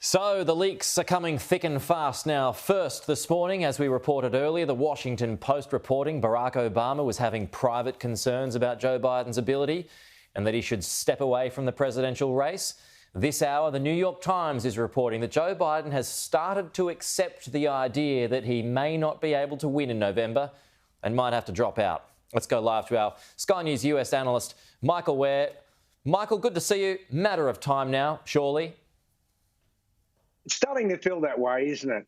So the leaks are coming thick and fast now. First this morning, as we reported earlier, the Washington Post reporting Barack Obama was having private concerns about Joe Biden's ability and that he should step away from the presidential race. This hour, the New York Times is reporting that Joe Biden has started to accept the idea that he may not be able to win in November and might have to drop out. Let's go live to our Sky News US analyst, Michael Ware. Michael, good to see you. Matter of time now, surely. It's starting to feel that way, isn't it?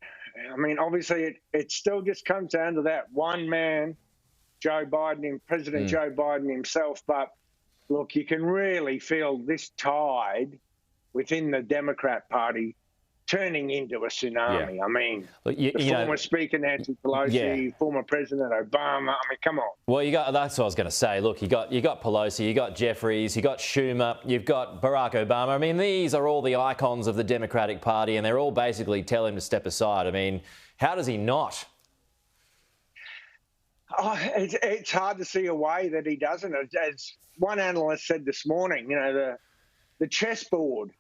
I mean, obviously, it still just comes down to that one man, Joe Biden, President Joe Biden himself. But look, you can really feel this tide within the Democrat Party turning into a tsunami. Yeah. I mean, former Speaker Nancy Pelosi, former President Obama. I mean, come on. Well, that's what I was going to say. Look, you got Pelosi, you got Jeffries, you got Schumer, you've got Barack Obama. I mean, these are all the icons of the Democratic Party, and they're all basically telling him to step aside. I mean, how does he not? Oh, it's hard to see a way that he doesn't. As one analyst said this morning, the chessboard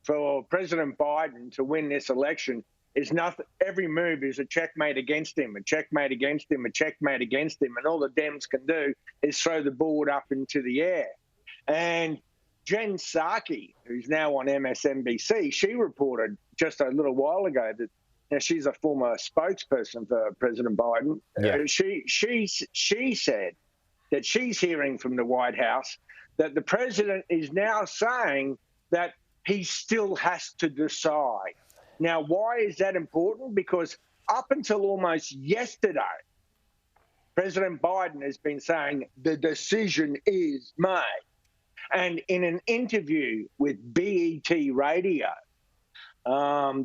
for President Biden to win this election is nothing. Every move is a checkmate against him, a checkmate against him, a checkmate against him. And all the Dems can do is throw the board up into the air. And Jen Psaki, who's now on MSNBC, she reported just a little while ago that she's a former spokesperson for President Biden. Yeah. She said that she's hearing from the White House that the president is now saying that he still has to decide. Now, why is that important? Because up until almost yesterday, President Biden has been saying the decision is made. And in an interview with BET Radio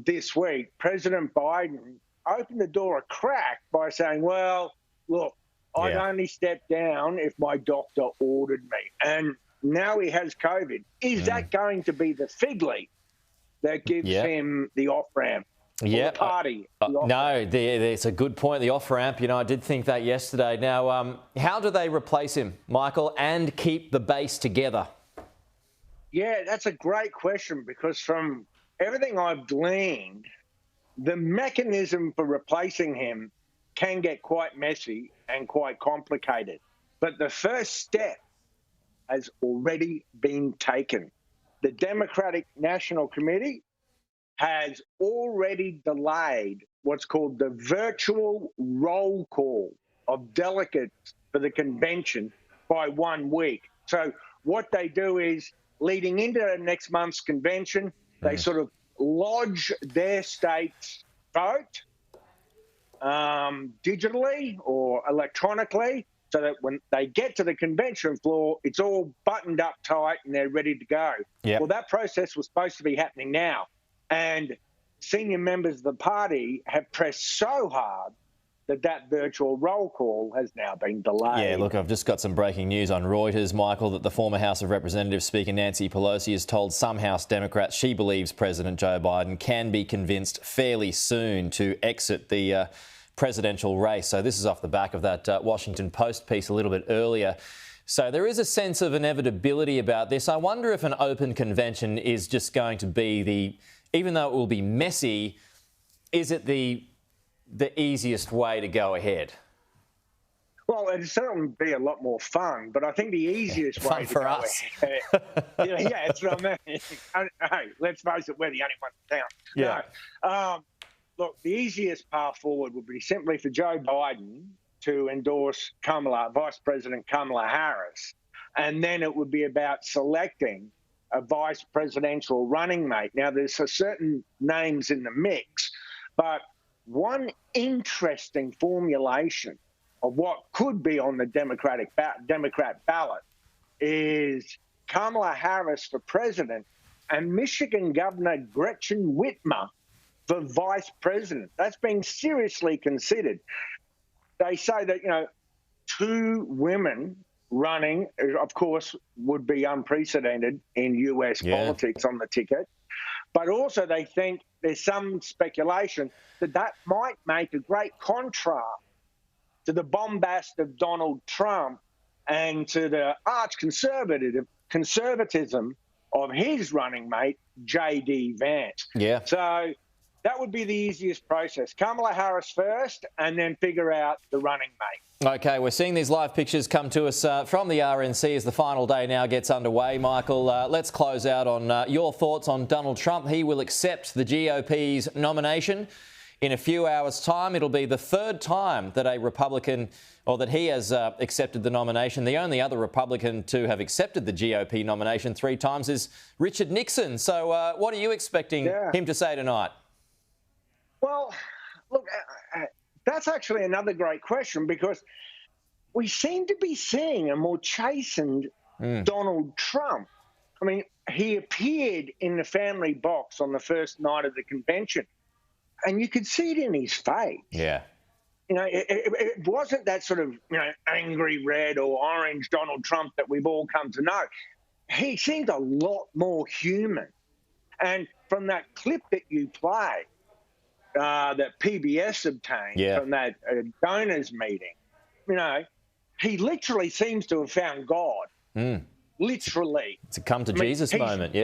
this week, President Biden opened the door a crack by saying, well, look, I'd only step down if my doctor ordered me. And now he has COVID. Is that going to be the fig leaf that gives him the off-ramp? Yeah, the party? No, it's a good point, the off-ramp. I did think that yesterday. Now, how do they replace him, Michael, and keep the base together? Yeah, that's a great question, because from everything I've gleaned, the mechanism for replacing him can get quite messy and quite complicated. But the first step has already been taken. The Democratic National Committee has already delayed what's called the virtual roll call of delegates for the convention by 1 week. So what they do is, leading into next month's convention, they sort of lodge their state's vote digitally or electronically, so that when they get to the convention floor, it's all buttoned up tight and they're ready to go. Yep. Well, that process was supposed to be happening now. And senior members of the party have pressed so hard that virtual roll call has now been delayed. Yeah, look, I've just got some breaking news on Reuters, Michael, that the former House of Representatives Speaker Nancy Pelosi has told some House Democrats she believes President Joe Biden can be convinced fairly soon to exit the presidential race. So this is off the back of that Washington Post piece a little bit earlier. So there is a sense of inevitability about this. I wonder if an open convention is just going to be even though it will be messy, is it the easiest way to go ahead? Well, it'd certainly be a lot more fun, but I think the easiest way to go ahead. Yeah, that's what I mean. Hey, let's face it, we're the only ones in town. Yeah. No. Look, the easiest path forward would be simply for Joe Biden to endorse Vice President Kamala Harris, and then it would be about selecting a vice presidential running mate. Now, there's certain names in the mix, but one interesting formulation of what could be on the Democrat ballot is Kamala Harris for president and Michigan Governor Gretchen Whitmer for vice president. That's being seriously considered. They say that, 2 women running, of course, would be unprecedented in US politics on the ticket. But also they think there's some speculation that might make a great contrast to the bombast of Donald Trump and to the arch conservatism of his running mate, J.D. Vance. Yeah. So that would be the easiest process. Kamala Harris first, and then figure out the running mate. OK, we're seeing these live pictures come to us from the RNC as the final day now gets underway. Michael, let's close out on your thoughts on Donald Trump. He will accept the GOP's nomination in a few hours' time. It'll be the third time that a Republican, or that he has accepted the nomination. The only other Republican to have accepted the GOP nomination 3 times is Richard Nixon. So what are you expecting him to say tonight? Well, look, that's actually another great question, because we seem to be seeing a more chastened Donald Trump. I mean, he appeared in the family box on the first night of the convention, and you could see it in his face. Yeah. You know, it wasn't that sort of, angry red or orange Donald Trump that we've all come to know. He seemed a lot more human. And from that clip that you play, that PBS obtained from that donors meeting, he literally seems to have found God. Literally. It's a come to Jesus moment,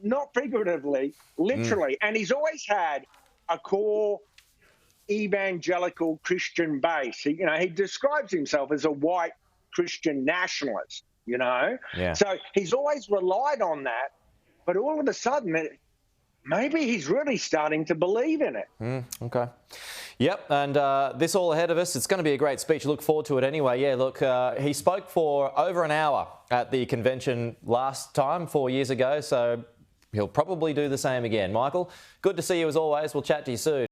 Not figuratively, literally. And he's always had a core evangelical Christian base. He describes himself as a white Christian nationalist, So he's always relied on that. But all of a sudden, maybe he's really starting to believe in it. OK. Yep, and this all ahead of us. It's going to be a great speech. Look forward to it anyway. Yeah, look, he spoke for over an hour at the convention last time, 4 years ago, so he'll probably do the same again. Michael, good to see you as always. We'll chat to you soon.